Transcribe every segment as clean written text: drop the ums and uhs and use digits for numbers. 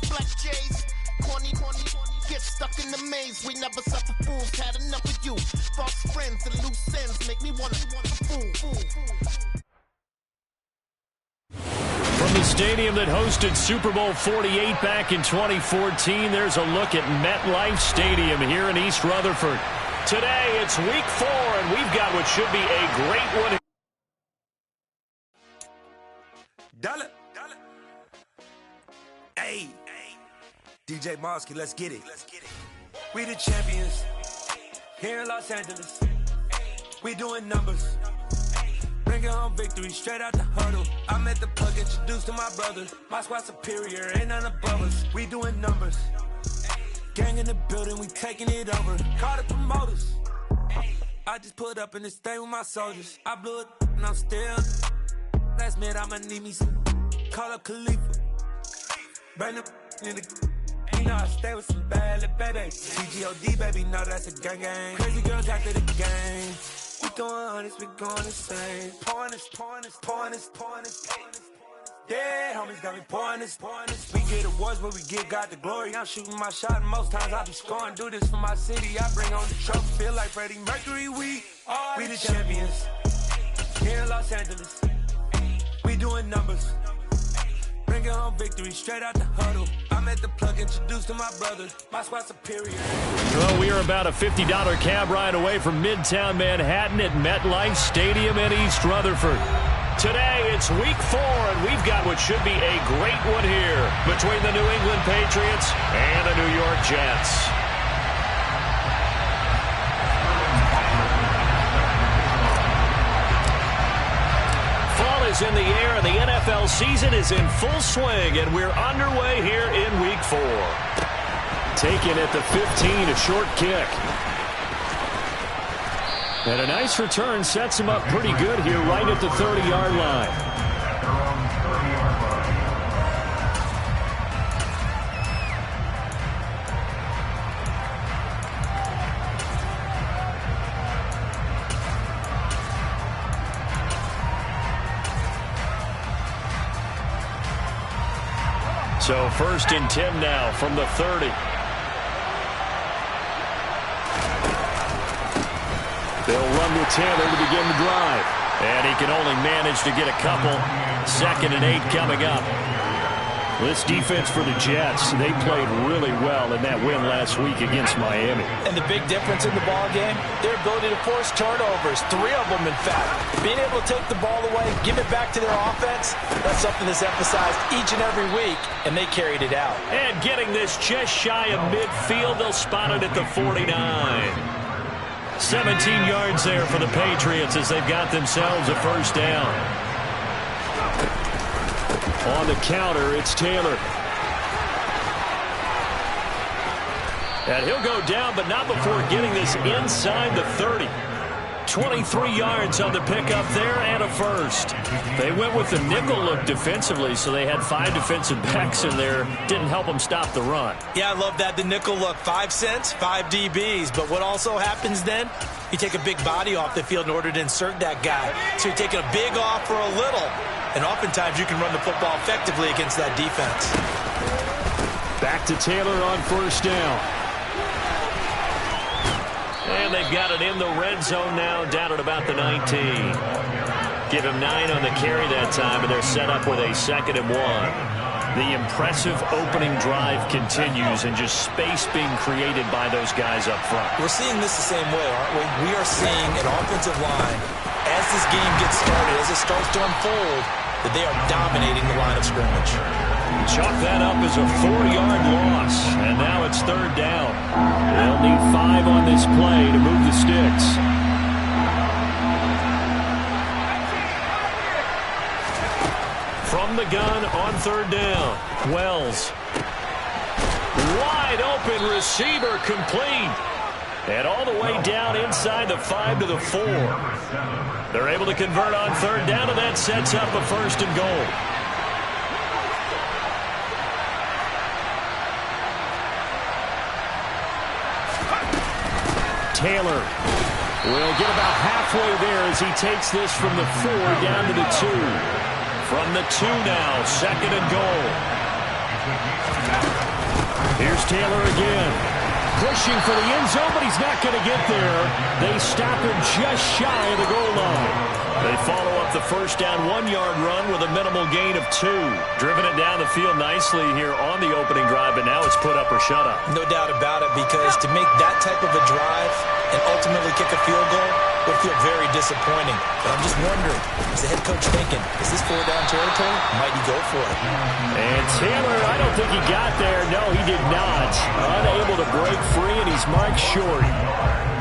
black J's. Corny, get stuck in the maze. We never suffer fools, had enough of you. False friends and loose ends make me wanna fool. From the stadium that hosted Super Bowl 48 back in 2014, there's a look at MetLife Stadium here in East Rutherford. Today, it's week 4, and we've got what should be a great one. Dollar. Hey. DJ Mosky, let's get it. We the champions here in Los Angeles. We doing numbers. Bringing home victory straight out the huddle. I met the plug, introduced to my brother. My squad superior, ain't none above us. We doing numbers. Gang in the building, we taking it over. Call the promoters. I just put up in this thing with my soldiers. I blew it and I'm still. Last minute, I'ma need me some. Call up Khalifa. Bring them in the. You know I stay with some bad little baby. CGOD, baby, know that's a gang. Crazy girls after the game. We going honest, we going insane. Pouring this. Yeah, homies got me pouring this. We get awards, but we give God the glory. I'm shooting my shot, and most times I be scoring. Do this for my city, I bring on the trophy. Feel like Freddie Mercury, we the champions. Here in Los Angeles, we doing numbers. Bringing home victory straight out the huddle. I'm at the plug, introduced to my brother. My squad superior. Well, we are about a $50 cab ride away from Midtown Manhattan at MetLife Stadium in East Rutherford. Today, it's week 4, and we've got what should be a great one here between the New England Patriots and the New York Jets. Is in the air, and the NFL season is in full swing, and we're underway here in week 4. Taken at the 15, a short kick. And a nice return sets him up pretty good here right at the 30-yard line. So 1st and 10 now from the 30. They'll run with Taylor to begin the drive. And he can only manage to get a couple. 2nd and 8 coming up. This defense for the Jets, they played really well in that win last week against Miami. And the big difference in the ball game, their ability to force turnovers, 3 of them in fact. Being able to take the ball away, give it back to their offense, that's something that's emphasized each and every week, and they carried it out. And getting this just shy of midfield, they'll spot it at the 49. 17 yards there for the Patriots as they've got themselves a first down. On the counter, it's Taylor. And he'll go down, but not before getting this inside the 30. 23 yards on the pickup there and a first. They went with the nickel look defensively, so they had 5 defensive backs in there. Didn't help them stop the run. Yeah, I love that, the nickel look. 5 cents, 5 DBs. But what also happens then? You take a big body off the field in order to insert that guy. So you're taking a big off for a little. And oftentimes you can run the football effectively against that defense. Back to Taylor on first down. And they've got it in the red zone now, down at about the 19. Give him 9 on the carry that time, and they're set up with a 2nd and 1. The impressive opening drive continues, and just space being created by those guys up front. We're seeing this the same way, aren't we? We are seeing an offensive line, as this game gets started, as it starts to unfold, that they are dominating the line of scrimmage. Chalk that up as a 4-yard loss, and now it's 3rd down. They'll need 5 on this play to move the sticks. From the gun on 3rd down, Wells. Wide open receiver complete. And all the way down inside the 5 to the 4. They're able to convert on 3rd down, and that sets up a 1st and goal. Taylor will get about halfway there as he takes this from the 4 down to the 2. From the 2 now, 2nd and goal. Here's Taylor again. Pushing for the end zone, but he's not going to get there. They stop him just shy of the goal line. They follow up the first down 1-yard run with a minimal gain of 2. Driven it down the field nicely here on the opening drive, but now it's put up or shut up. No doubt about it, because to make that type of a drive and ultimately kick a field goal would feel very disappointing. But I'm just wondering, is the head coach thinking, is this 4-down territory? Might he go for it? And Taylor, I don't think he got there. No, he did not. Unable to break free, and he's marked short.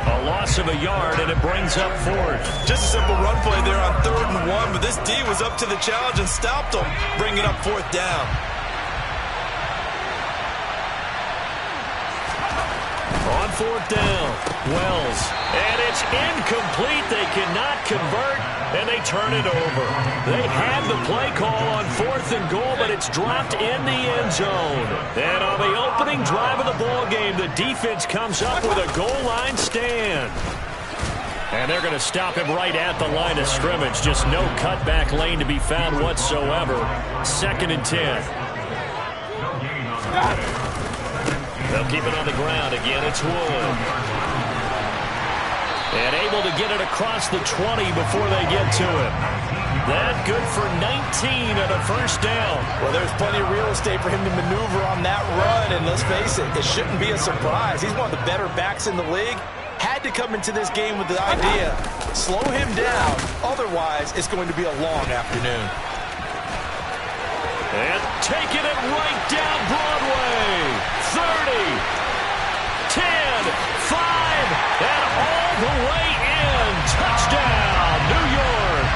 A loss of a yard, and it brings up 4th. Just a simple run play there on 3rd and 1, but this D was up to the challenge and stopped him, bringing up 4th down. On 4th down, Wells. And it's incomplete. They cannot convert, and they turn it over. They had the play call on 4th and goal, but it's dropped in the end zone. And on the opening drive of the ball game, the defense comes up with a goal line stand. And they're going to stop him right at the line of scrimmage. Just no cutback lane to be found whatsoever. 2nd and 10. They'll keep it on the ground again. It's Wood. And able to get it across the 20 before they get to him. That good for 19 and a first down. Well, there's plenty of real estate for him to maneuver on that run. And let's face it, it shouldn't be a surprise. He's one of the better backs in the league. Had to come into this game with the idea, slow him down. Otherwise, it's going to be a long afternoon. And taking it right down Broadway. 30, 10, 5, and all the way in. Touchdown, New York.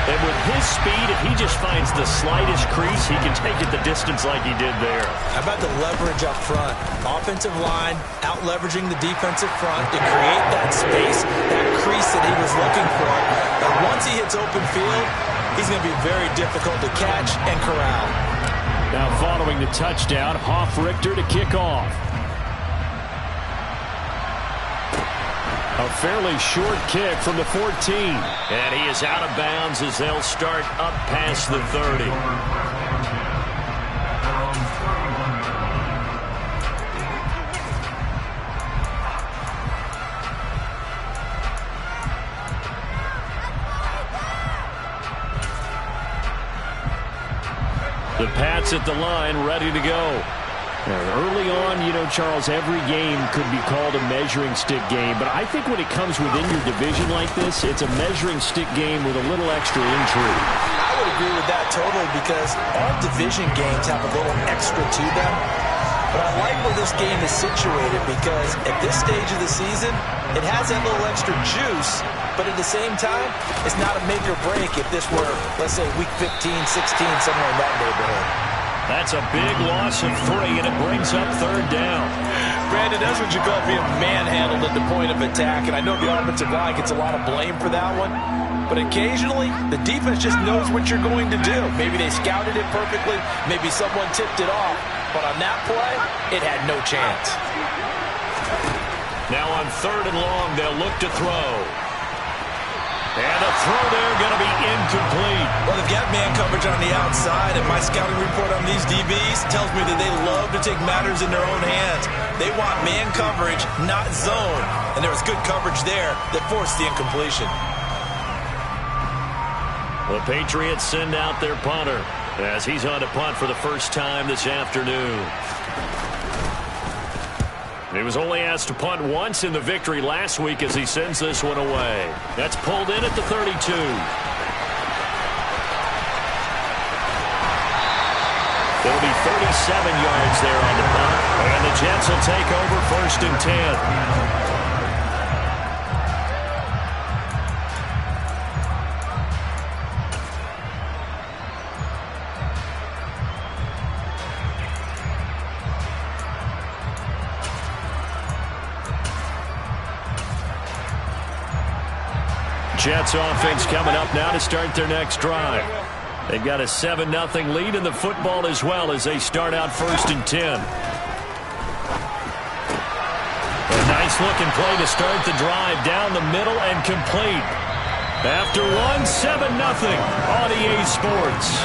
And with his speed, if he just finds the slightest crease, he can take it the distance like he did there. How about the leverage up front? Offensive line out-leveraging the defensive front to create that space, that crease that he was looking for. But once he hits open field, he's going to be very difficult to catch and corral. Now following the touchdown, Hoff-Richter to kick off. A fairly short kick from the 14. And he is out of bounds as they'll start up past the 30. The Pats at the line, ready to go. Early on, you know, Charles, every game could be called a measuring stick game, but I think when it comes within your division like this, it's a measuring stick game with a little extra intrigue. I would agree with that totally, because all division games have a little extra to them. But I like where this game is situated, because at this stage of the season, it has that little extra juice, but at the same time, it's not a make or break if this were, let's say, week 15, 16, somewhere in that neighborhood. That's a big loss of 3, and it brings up 3rd down. Brandon, that's what you call being manhandled at the point of attack, and I know the offensive line gets a lot of blame for that one, but occasionally the defense just knows what you're going to do. Maybe they scouted it perfectly, maybe someone tipped it off, but on that play, it had no chance. Now on 3rd and long, they'll look to throw. And the throw there going to be incomplete. Well, they've got man coverage on the outside, and my scouting report on these DBs tells me that they love to take matters in their own hands. They want man coverage, not zone. And there was good coverage there that forced the incompletion. The Patriots send out their punter as he's on to punt for the first time this afternoon. He was only asked to punt once in the victory last week as he sends this one away. That's pulled in at the 32. It'll be 37 yards there on the punt. And the Jets will take over 1st and 10. Jets offense coming up now to start their next drive. They've got a 7-0 lead in the football as well as they start out 1st and 10. A nice looking play to start the drive down the middle and complete. After one, 7-0 on EA Sports.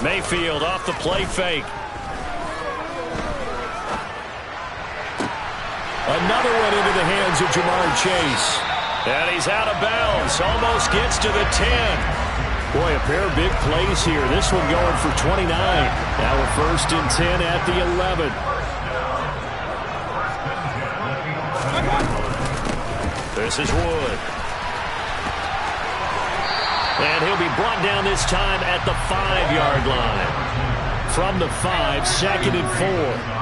Mayfield off the play fake. Another one into the hands of Jamar Chase. And he's out of bounds. Almost gets to the 10. Boy, a pair of big plays here. This one going for 29. Now a 1st and 10 at the 11. This is Wood. And he'll be brought down this time at the 5-yard line. From the 5, 2nd and 4.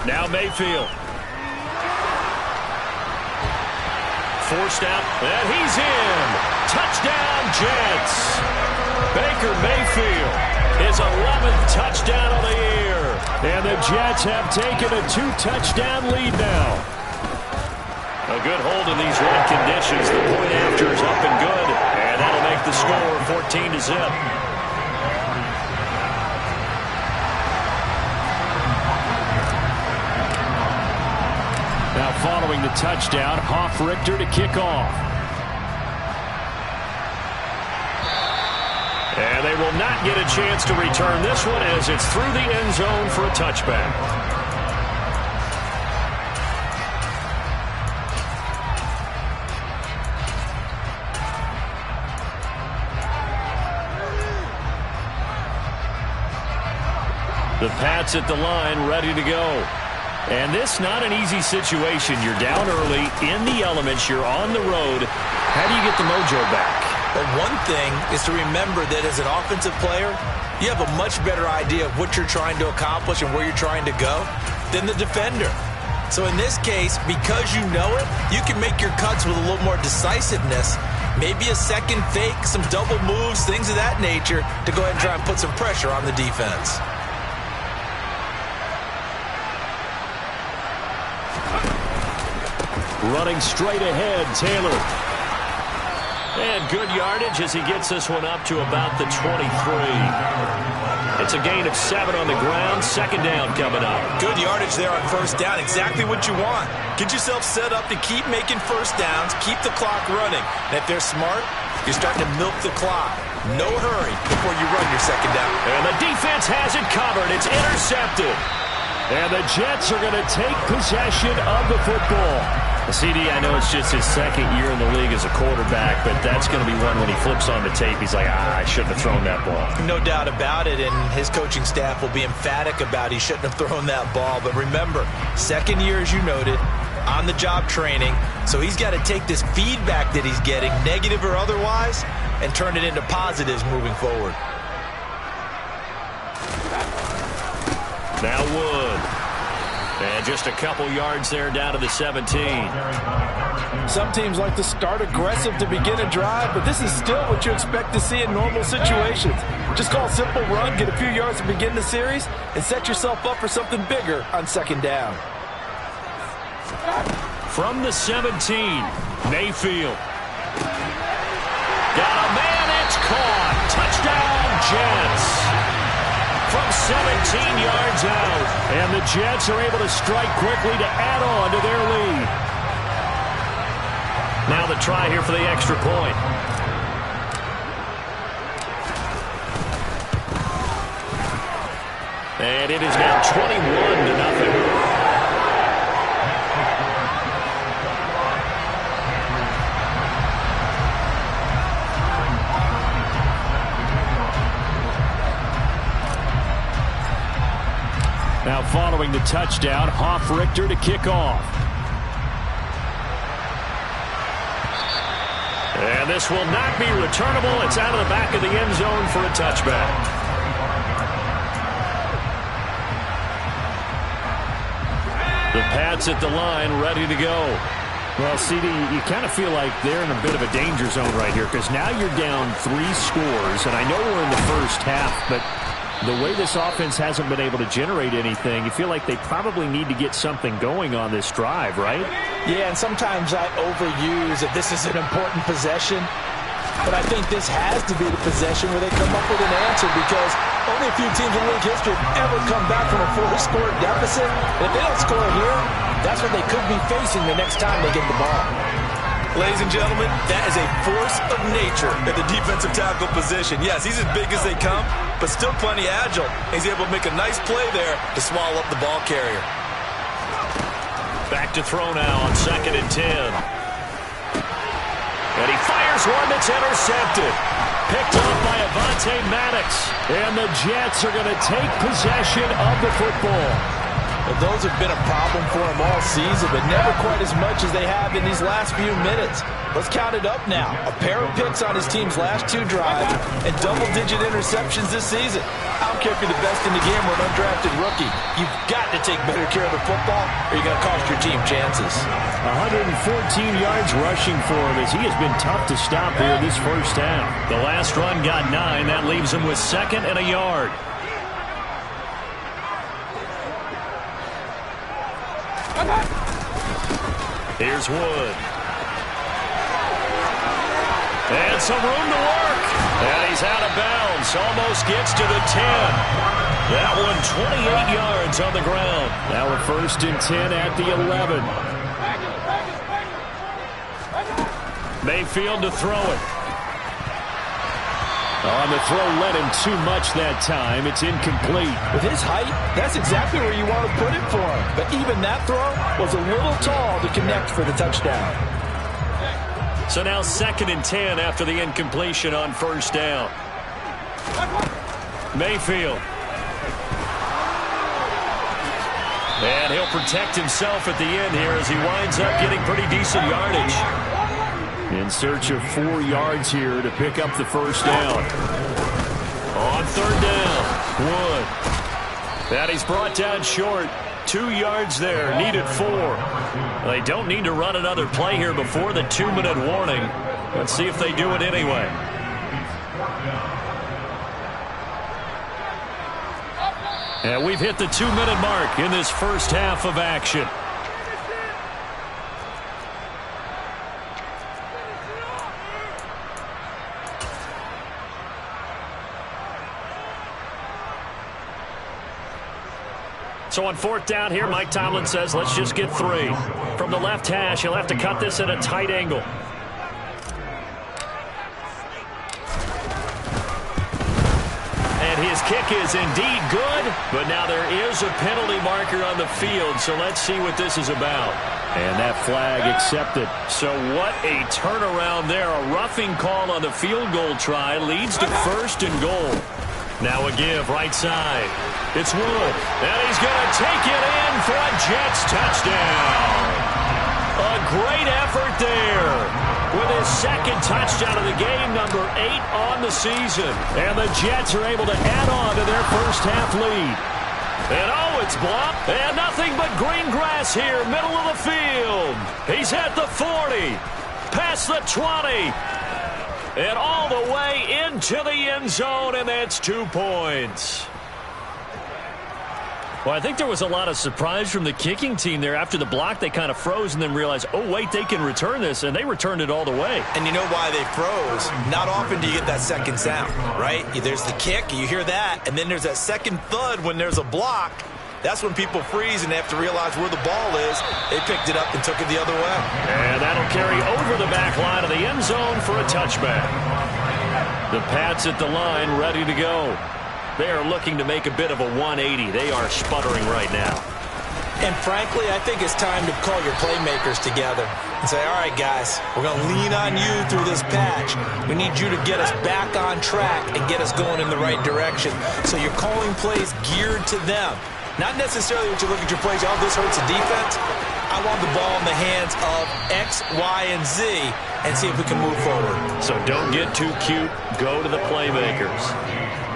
Now Mayfield. Forced out, and he's in. Touchdown, Jets. Baker Mayfield, his 11th touchdown of the year. And the Jets have taken a 2-touchdown lead now. A good hold in these red conditions. The point after is up and good, and that'll make the score 14-0. Now following the touchdown, Hoff-Richter to kick off. And they will not get a chance to return this one as it's through the end zone for a touchback. The Pats at the line, ready to go. And this not an easy situation. You're down early, in the elements, you're on the road. How do you get the mojo back? Well, one thing is to remember that as an offensive player, you have a much better idea of what you're trying to accomplish and where you're trying to go than the defender. So in this case, because you know it, you can make your cuts with a little more decisiveness. Maybe a second fake, some double moves, things of that nature to go ahead and try and put some pressure on the defense. Running straight ahead, Taylor. And good yardage as he gets this one up to about the 23. It's a gain of 7 on the ground. 2nd down coming up. Good yardage there on 1st down. Exactly what you want. Get yourself set up to keep making 1st downs, keep the clock running. And if they're smart, you're starting to milk the clock. No hurry before you run your 2nd down. And the defense has it covered. It's intercepted. And the Jets are going to take possession of the football. CD, I know it's just his 2nd year in the league as a quarterback, but that's going to be one when he flips on the tape, he's like, I shouldn't have thrown that ball. No doubt about it, and his coaching staff will be emphatic about he shouldn't have thrown that ball. But remember, 2nd year, as you noted, on-the-job training, so he's got to take this feedback that he's getting, negative or otherwise, and turn it into positives moving forward. Now Wood. And just a couple yards there down to the 17. Some teams like to start aggressive to begin a drive, but this is still what you expect to see in normal situations. Just call a simple run, get a few yards to begin the series, and set yourself up for something bigger on 2nd down. From the 17, Mayfield. Got a man, it's caught. Touchdown, Jets. From 17 yards out. And the Jets are able to strike quickly to add on to their lead. Now the try here for the extra point. And it is now 21-0. Now following the touchdown, Hoff-Richter to kick off. And this will not be returnable. It's out of the back of the end zone for a touchback. The Pats at the line, ready to go. Well, CD, you kind of feel like they're in a bit of a danger zone right here because now you're down 3 scores, and I know we're in the first half, but the way this offense hasn't been able to generate anything, you feel like they probably need to get something going on this drive, right? Yeah, and sometimes I overuse if this is an important possession. but I think this has to be the possession where they come up with an answer, because only a few teams in league history have ever come back from a 4-score deficit. And if they don't score here, that's what they could be facing the next time they get the ball. Ladies and gentlemen, that is a force of nature at the defensive tackle position. Yes, he's as big as they come, but still plenty agile. He's able to make a nice play there to swallow up the ball carrier. Back to throw now on 2nd and 10. And he fires one that's intercepted. Picked up by Avonte Maddox. And the Jets are going to take possession of the football. Well, those have been a problem for him all season, but never quite as much as they have in these last few minutes. Let's count it up now. A pair of picks on his team's last 2 drives and double-digit interceptions this season. I don't care if you're the best in the game or an undrafted rookie. You've got to take better care of the football or you're going to cost your team chances. 114 yards rushing for him as he has been tough to stop here this first half. The last run got 9. That leaves him with 2nd and a yard. Here's Wood. And some room to work. And he's out of bounds. Almost gets to the 10. That one 28 yards on the ground. Now a 1st and 10 at the 11. Mayfield to throw it. On the throw, led him too much that time. It's incomplete. With his height, that's exactly where you want to put it for him. But even that throw was a little tall to connect for the touchdown. So now 2nd and 10 after the incompletion on 1st down. Mayfield. And he'll protect himself at the end here as he winds up getting pretty decent yardage. In search of 4 yards here to pick up the 1st down. On 3rd down, Wood. And he's brought down short. 2 yards there, needed 4. They don't need to run another play here before the 2-minute warning. Let's see if they do it anyway. And we've hit the 2-minute mark in this first half of action. So on 4th down here, Mike Tomlin says, let's just get 3. From the left hash, he'll have to cut this at a tight angle. And his kick is indeed good, but now there is a penalty marker on the field, so let's see what this is about. And that flag accepted. So what a turnaround there. A roughing call on the field goal try leads to 1st and goal. Now a give right side. It's Wood, and he's going to take it in for a Jets touchdown. A great effort there with his 2nd touchdown of the game, number 8 on the season. And the Jets are able to add on to their first half lead. And oh, it's blocked, and nothing but green grass here, middle of the field. He's at the 40, past the 20. And all the way into the end zone, and that's 2 points. Well, I think there was a lot of surprise from the kicking team there. After the block, they kind of froze and then realized, oh, wait, they can return this, and they returned it all the way. And you know why they froze? Not often do you get that second sound, right? There's the kick, you hear that, and then there's that second thud when there's a block. That's when people freeze and they have to realize where the ball is. They picked it up and took it the other way. And that'll carry over the back line of the end zone for a touchback. The Pats at the line ready to go. They are looking to make a bit of a 180. They are sputtering right now. And frankly, I think it's time to call your playmakers together and say, all right, guys, we're going to lean on you through this patch. We need you to get us back on track and get us going in the right direction. So you're calling plays geared to them. Not necessarily when you look at your plays, oh, this hurts the defense. I want the ball in the hands of X, Y, and Z and see if we can move forward. So don't get too cute. Go to the playmakers.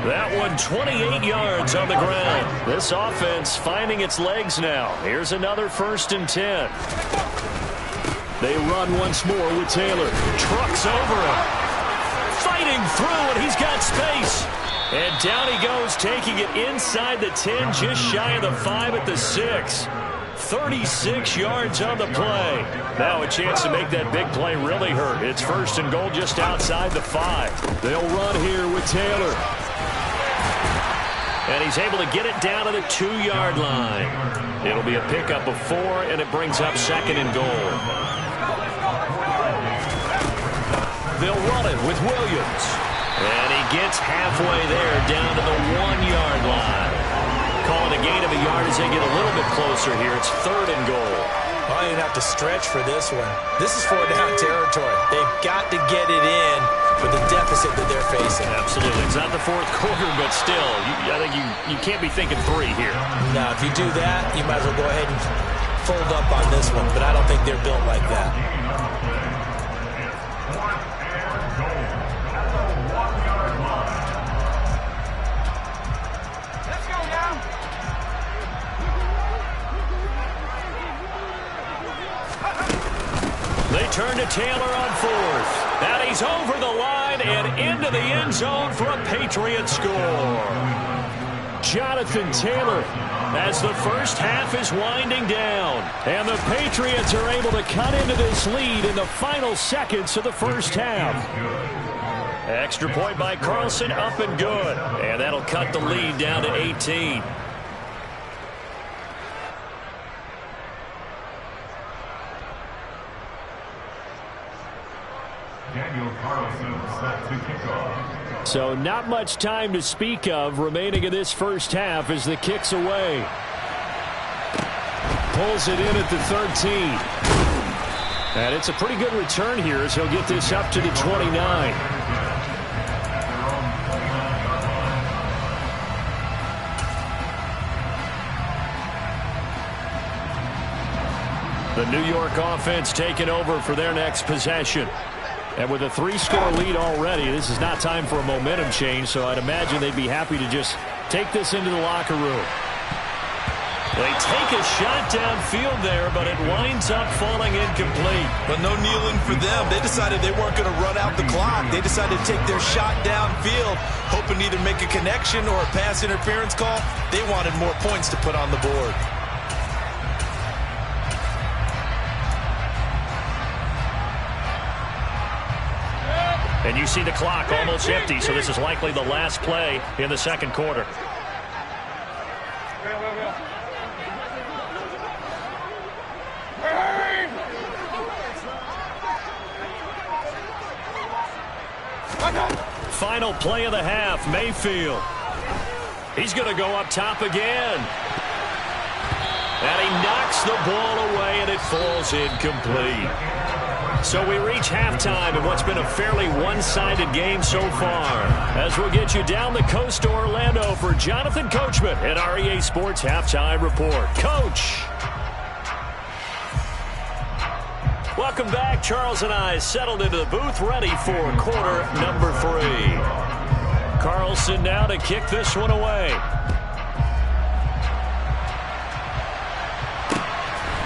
That one 28 yards on the ground. This offense finding its legs now. Here's another 1st and 10. They run once more with Taylor. Trucks over him. Fighting through, and he's got space. And down he goes, taking it inside the 10, just shy of the 5 at the 6. 36 yards on the play. Now a chance to make that big play really hurt. It's 1st and goal just outside the 5. They'll run here with Taylor. And he's able to get it down to the 2-yard line. It'll be a pickup of 4, and it brings up 2nd and goal. They'll run it with Williams. And he gets halfway there down to the 1-yard line. Calling a gain of a yard as they get a little bit closer here. It's 3rd and goal. Oh, you'd have to stretch for this one. This is 4-down territory. They've got to get it in with the deficit that they're facing. Absolutely. It's not the 4th quarter, but still, I think you can't be thinking 3 here. Now, if you do that, you might as well go ahead and fold up on this one, but I don't think they're built like that. They turn to Taylor on 4th. And he's over the line and into the end zone for a Patriot score. Jonathan Taylor as the first half is winding down. And the Patriots are able to cut into this lead in the final seconds of the first half. Extra point by Carlson, up and good. And that'll cut the lead down to 18. So not much time to speak of remaining in this first half as the kick's away. Pulls it in at the 13. And it's a pretty good return here as he'll get this up to the 29. The New York offense taking over for their next possession. And with a 3-score lead already, this is not time for a momentum change, so I'd imagine they'd be happy to just take this into the locker room. They take a shot downfield there, but it winds up falling incomplete. But no kneeling for them. They decided they weren't going to run out the clock. They decided to take their shot downfield, hoping to either make a connection or a pass interference call. They wanted more points to put on the board. And you see the clock almost empty, so this is likely the last play in the second quarter. Final play of the half, Mayfield. He's going to go up top again. And he knocks the ball away, and it falls incomplete. So we reach halftime in what's been a fairly one-sided game so far. As we'll get you down the coast to Orlando for Jonathan Coachman at our EA Sports Halftime Report. Coach! Welcome back. Charles and I settled into the booth, ready for quarter number 3. Carlson now to kick this one away.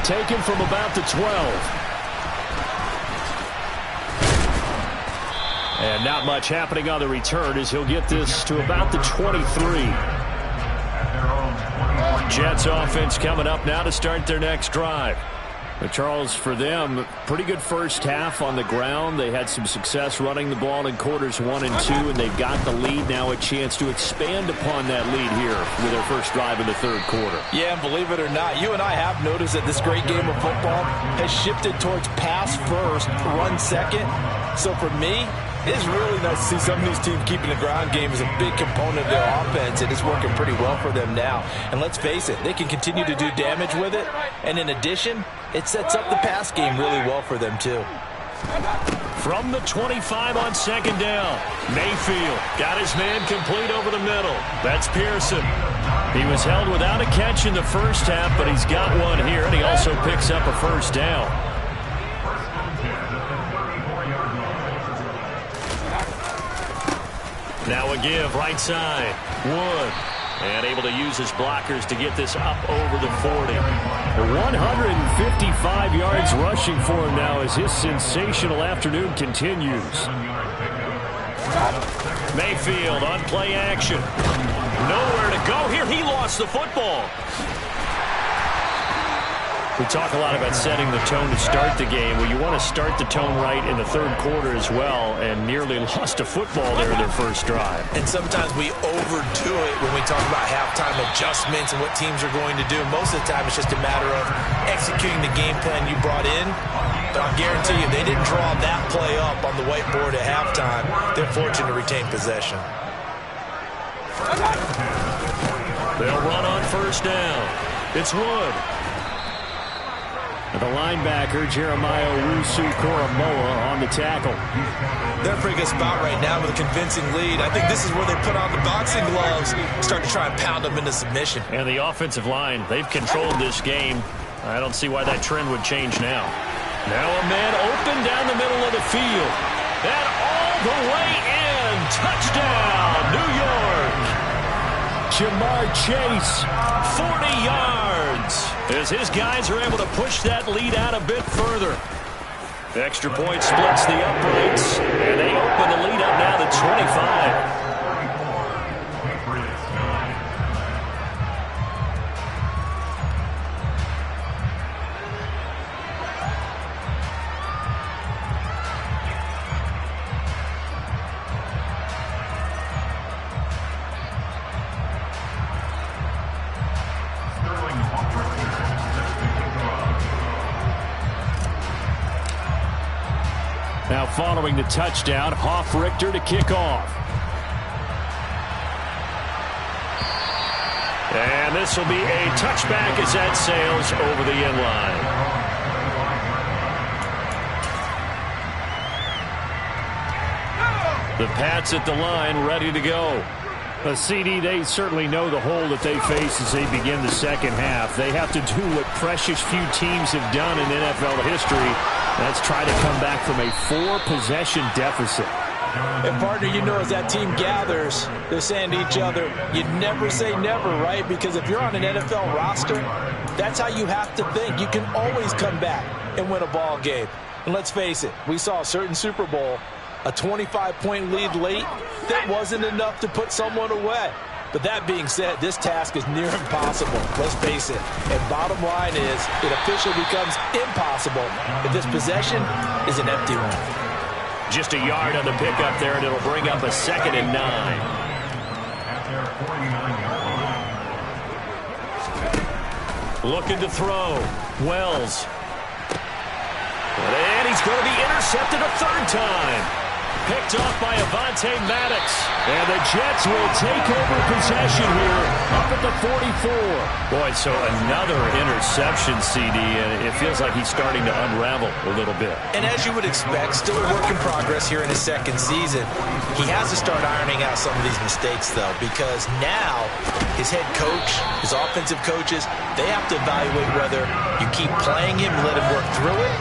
Taken from about the 12. And not much happening on the return as he'll get this to about the 23. Jets offense coming up now to start their next drive. But Charles, for them, pretty good first half on the ground. They had some success running the ball in quarters 1 and 2, and they've got the lead. Now a chance to expand upon that lead here with their first drive in the third quarter. Yeah, and believe it or not, you and I have noticed that this great game of football has shifted towards pass first, run second. So for me, it's really nice to see some of these teams keeping the ground game as a big component of their offense, and it's working pretty well for them now. And let's face it, they can continue to do damage with it, and in addition, it sets up the pass game really well for them too. From the 25 on second down, Mayfield got his man complete over the middle. That's Pearson. He was held without a catch in the first half, but he's got one here, and he also picks up a first down. Now a give, right side. Wood. And able to use his blockers to get this up over the 40. 155 yards rushing for him now as his sensational afternoon continues. Mayfield on play action. Nowhere to go here. He lost the football. We talk a lot about setting the tone to start the game. Well, you want to start the tone right in the third quarter as well, and nearly lost a football there in their first drive. And sometimes we overdo it when we talk about halftime adjustments and what teams are going to do. Most of the time, it's just a matter of executing the game plan you brought in. But I'll guarantee you, they didn't draw that play up on the whiteboard at halftime. They're fortunate to retain possession. They'll run on first down. It's Wood. The linebacker, Jeremiah Owusu-Koramoah, on the tackle. They're in a pretty good spot right now with a convincing lead. I think this is where they put on the boxing gloves, start to try and pound them into submission. And the offensive line, they've controlled this game. I don't see why that trend would change now. Now a man open down the middle of the field. And all the way in. Touchdown, New York. Jamar Chase, 40 yards. As his guys are able to push that lead out a bit further. The extra point splits the uprights, and they open the lead up now to 25. Now following the touchdown, Hoff-Richter to kick off. And this will be a touchback as that sails over the end line. The Pats at the line ready to go. A CD, they certainly know the hole that they face as they begin the second half. They have to do what precious few teams have done in NFL history. That's try to come back from a 4-possession deficit. And, partner, you know as that team gathers, they're saying to each other, you never say never, right? Because if you're on an NFL roster, that's how you have to think. You can always come back and win a ball game. And let's face it, we saw a certain Super Bowl, a 25-point lead late, that wasn't enough to put someone away. But that being said, this task is near impossible. Let's face it. And bottom line is, it officially becomes impossible if this possession is an empty one. Just a yard on the pickup there, and it'll bring up a 2nd and 9. Looking to throw. Wells. And he's going to be intercepted a third time. Picked off by Avonte Maddox. And the Jets will take over possession here up at the 44. Boy, so another interception, CD, and it feels like he's starting to unravel a little bit. And as you would expect, still a work in progress here in his second season. He has to start ironing out some of these mistakes, though, because now his head coach, his offensive coaches, they have to evaluate whether you keep playing him and let him work through it,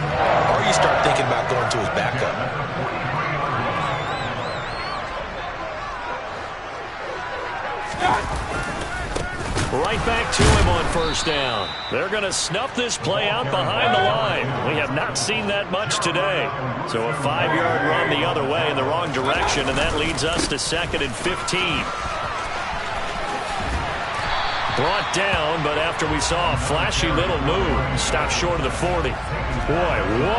or you start thinking about going to his backup. Right back to him on first down. They're going to snuff this play out behind the line. We have not seen that much today. So a 5-yard run the other way in the wrong direction, and that leads us to 2nd and 15. Brought down, but after we saw a flashy little move, stopped short of the 40. Boy,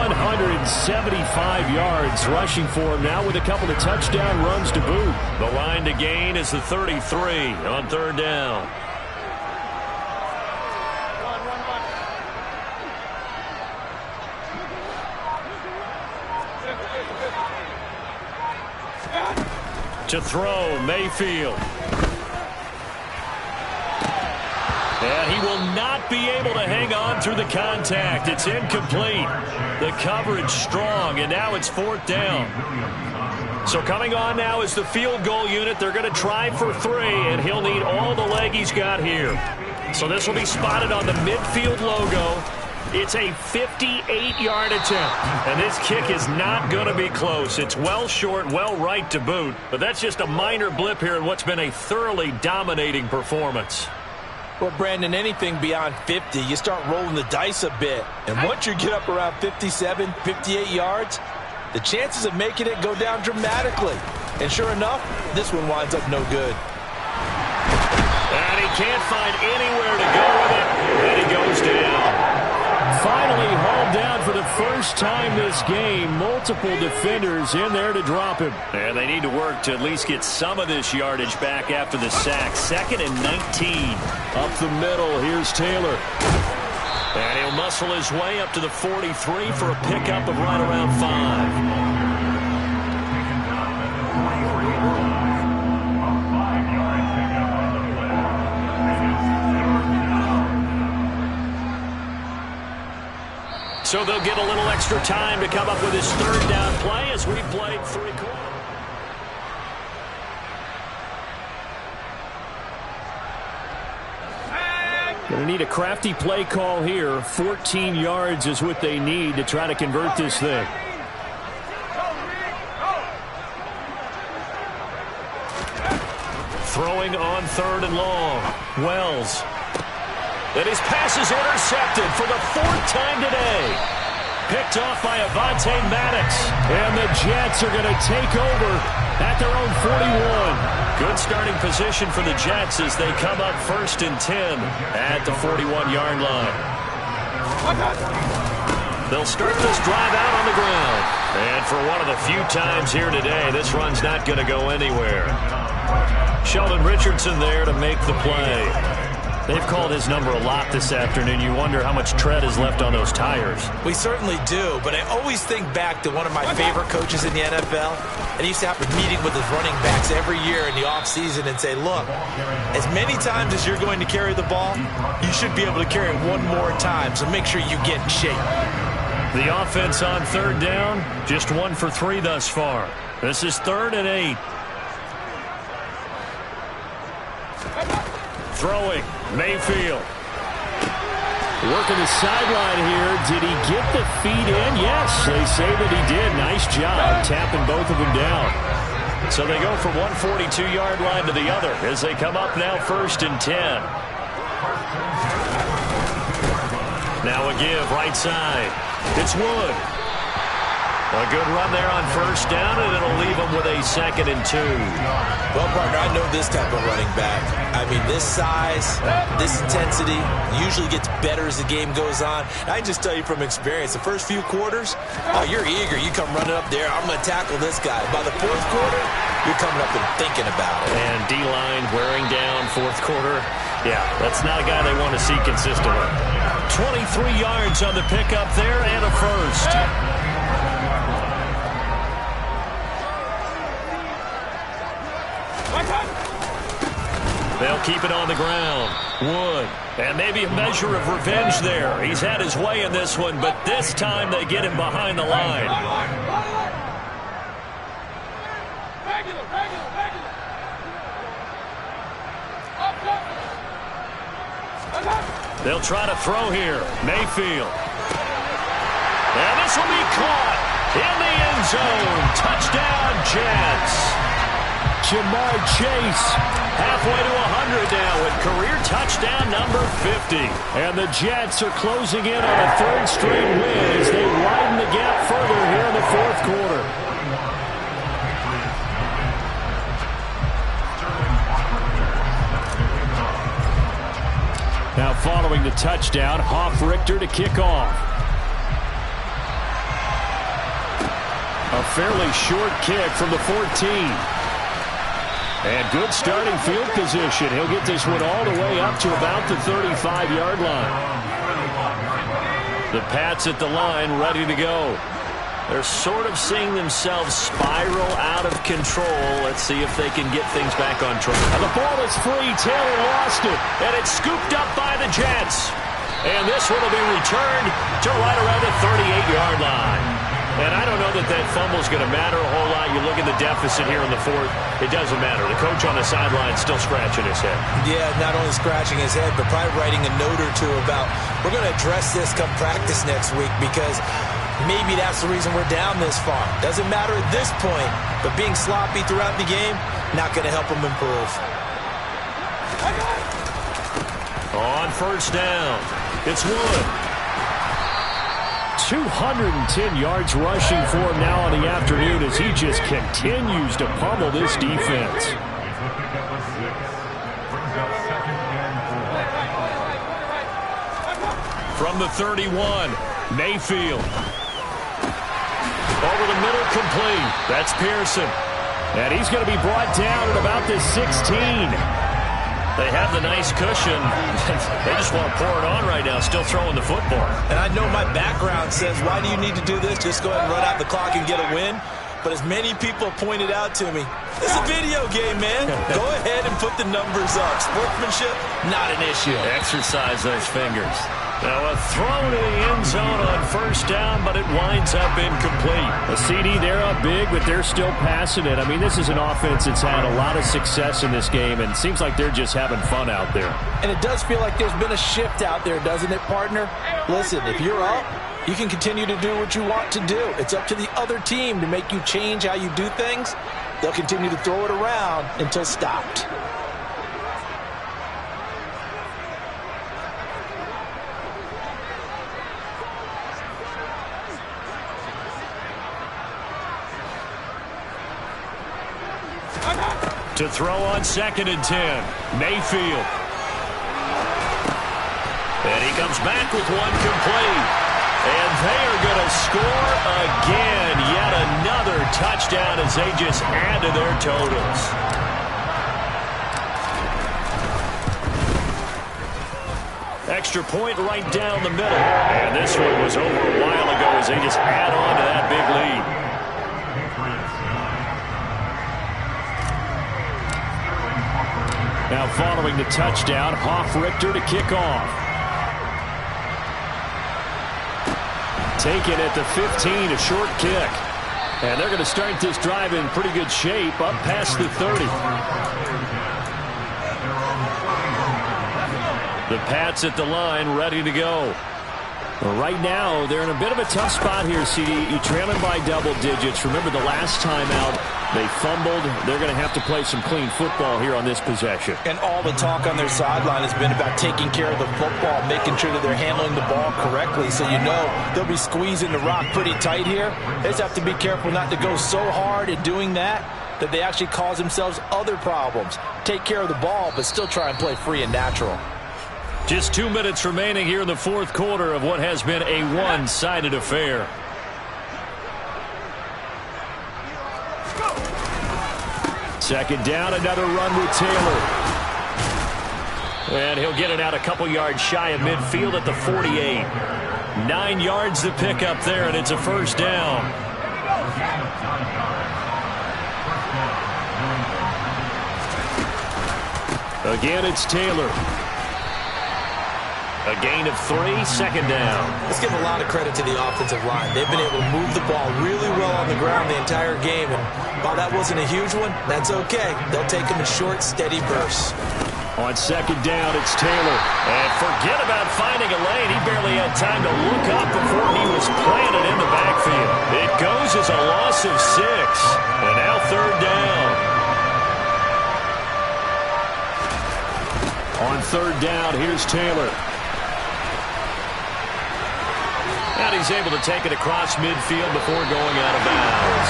175 yards rushing for him now with a couple of touchdown runs to boot. The line to gain is the 33 on third down. To throw, Mayfield. And he will not be able to hang on through the contact. It's incomplete. The coverage strong, and now it's 4th down. So coming on now is the field goal unit. They're going to try for 3, and he'll need all the leg he's got here. So this will be spotted on the midfield logo. It's a 58-yard attempt, and this kick is not going to be close. It's well short, well right to boot, but that's just a minor blip here in what's been a thoroughly dominating performance. Well, Brandon, anything beyond 50, you start rolling the dice a bit. And once you get up around 57, 58 yards, the chances of making it go down dramatically. And sure enough, this one winds up no good. And he can't find anywhere to go with it, and he goes down. first time this game, multiple defenders in there to drop him. And they need to work to at least get some of this yardage back after the sack. 2nd and 19. Up the middle, here's Taylor. And he'll muscle his way up to the 43 for a pickup of right around 5. So they'll get a little extra time to come up with his 3rd down play as we played 3 quarters. Going to need a crafty play call here. 14 yards is what they need to try to convert this thing. Throwing on 3rd and long. Wells. And his pass is intercepted for the 4th time today. Picked off by Avonte Maddox. And the Jets are going to take over at their own 41. Good starting position for the Jets as they come up 1st and 10 at the 41-yard line. They'll start this drive out on the ground. And for one of the few times here today, this run's not going to go anywhere. Sheldon Richardson there to make the play. They've called his number a lot this afternoon. You wonder how much tread is left on those tires. We certainly do, but I always think back to one of my favorite coaches in the NFL. And he used to have a meeting with his running backs every year in the offseason and say, look, as many times as you're going to carry the ball, you should be able to carry it one more time, so make sure you get in shape. The offense on 3rd down, just 1 for 3 thus far. This is 3rd and 8. Throwing, Mayfield. Working the sideline here. Did he get the feet in? Yes, they say that he did. Nice job tapping both of them down. So they go from one 42-yard line to the other as they come up now 1st and 10. Now a give right side. It's Wood. A good run there on 1st down, and it'll leave them with a 2nd and 2. Well, partner, I know this type of running back. I mean, this size, this intensity usually gets better as the game goes on. I can just tell you from experience, the first few quarters, you're eager. You come running up there, I'm going to tackle this guy. By the 4th quarter, you're coming up and thinking about it. And D-line wearing down 4th quarter. Yeah, that's not a guy they want to see consistently. 23 yards on the pickup there and a 1st. They'll keep it on the ground. Wood. And maybe a measure of revenge there. He's had his way in this one, but this time they get him behind the line. They'll try to throw here. Mayfield. And this will be caught in the end zone. Touchdown, Jets. Jamar Chase halfway to 100 now with career touchdown number 50. And the Jets are closing in on a 3rd straight win as they widen the gap further here in the 4th quarter. Now following the touchdown, Hoff-Richter to kick off. A fairly short kick from the 14. And good starting field position. He'll get this one all the way up to about the 35-yard line. The Pats at the line ready to go. They're sort of seeing themselves spiral out of control. Let's see if they can get things back on track. And the ball is free. Taylor lost it. And it's scooped up by the Jets. And this one will be returned to right around the 38-yard line. And I don't know that that fumble is going to matter a whole lot. You look at the deficit here in the 4th, it doesn't matter. The coach on the sideline is still scratching his head. Yeah, not only scratching his head, but probably writing a note or two about, we're going to address this come practice next week because maybe that's the reason we're down this far. Doesn't matter at this point, but being sloppy throughout the game, not going to help him improve. On 1st down, it's Wood. 210 yards rushing for him now on the afternoon as he just continues to pummel this defense. From the 31, Mayfield. Over the middle, complete. That's Pearson. And he's going to be brought down at about the 16. They have the nice cushion. They just want to pour it on right now, still throwing the football. And I know my background says, why do you need to do this? Just go ahead and run out the clock and get a win. But as many people pointed out to me, it's a video game, man. Go ahead and put the numbers up. Sportsmanship, not an issue. Exercise those fingers. Now a throw to the end zone on first down, but it winds up incomplete. A CD, they're up big, but they're still passing it. I mean, this is an offense that's had a lot of success in this game, and it seems like they're just having fun out there. And it does feel like there's been a shift out there, doesn't it, partner? Listen, if you're up, you can continue to do what you want to do. It's up to the other team to make you change how you do things. They'll continue to throw it around until stopped. To throw on 2nd and 10, Mayfield. And he comes back with one complete. And they are going to score again. Yet another touchdown as they just add to their totals. Extra point right down the middle. And this one was over a while ago as they just add on to that big lead. Now following the touchdown, Hoff-Richter to kick off. Taken at the 15, a short kick. And they're going to start this drive in pretty good shape, up past the 30. The Pats at the line, ready to go. Well, right now, they're in a bit of a tough spot here, CD. You're trailing by double digits. Remember the last time out, they fumbled. They're going to have to play some clean football here on this possession. And all the talk on their sideline has been about taking care of the football, making sure that they're handling the ball correctly. So you know they'll be squeezing the rock pretty tight here. They just have to be careful not to go so hard in doing that they actually cause themselves other problems. Take care of the ball, but still try and play free and natural. Just 2 minutes remaining here in the fourth quarter of what has been a one-sided affair. Second down, another run with Taylor. And he'll get it out a couple yards shy of midfield at the 48. 9 yards to pick up there, and it's a first down. Again, it's Taylor. A gain of 3, second down. Let's give a lot of credit to the offensive line. They've been able to move the ball really well on the ground the entire game. And while that wasn't a huge one, that's okay. They'll take them in short, steady bursts. On second down, it's Taylor. And forget about finding a lane. He barely had time to look up before he was planted in the backfield. It goes as a loss of 6. And now third down. On third down, here's Taylor. And he's able to take it across midfield before going out of bounds.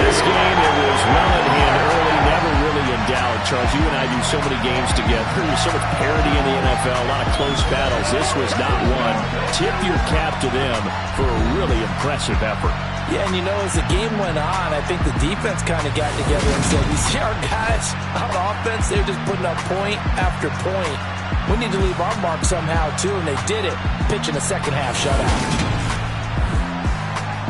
This game, it was well in hand early, never really in doubt. Charles, you and I do so many games together. There's so much parity in the NFL, a lot of close battles. This was not one. Tip your cap to them for a really impressive effort. Yeah, and you know, as the game went on, I think the defense kind of got together and said, you see our guys on offense, they're just putting up point after point. We need to leave our mark somehow, too, and they did it, pitching a second-half shutout.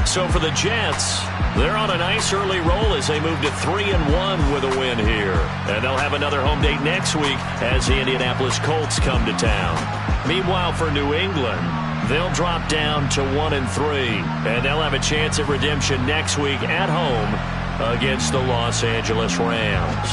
So for the Jets, they're on a nice early roll as they move to 3-1 with a win here. And they'll have another home date next week as the Indianapolis Colts come to town. Meanwhile, for New England, they'll drop down to 1-3, and they'll have a chance at redemption next week at home against the Los Angeles Rams.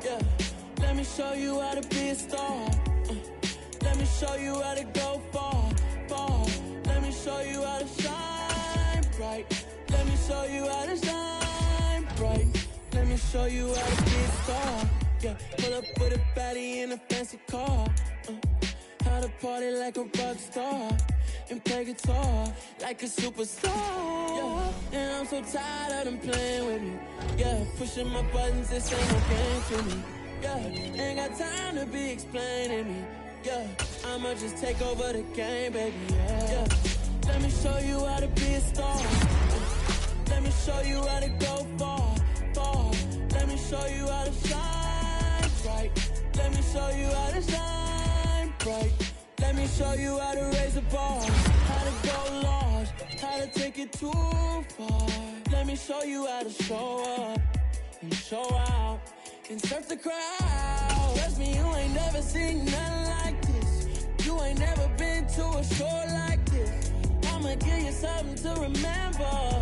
Yeah, let me show you how to be a star. Let me show you how to go far, far. Let me show you how to shine bright. Let me show you how to shine bright. Let me show you how to be a star. Yeah, pull up with a baddie in a fancy car. How to party like a rock star and play guitar like a superstar. Yeah, and I'm so tired of them playing with me. Yeah, pushing my buttons, this ain't no game to me. Yeah, ain't got time to be explaining me. Yeah, I'ma just take over the game, baby. Yeah, let me show you how to be a star. Let me show you how to go far, far. Let me show you how to shine bright. Let me show you how to shine bright. Let me show you how to raise a bar, how to go large, how to take it too far. Let me show you how to show up and show out and surf the crowd. Trust me, you ain't never seen nothing like this. You ain't never been to a show like this. I'ma give you something to remember.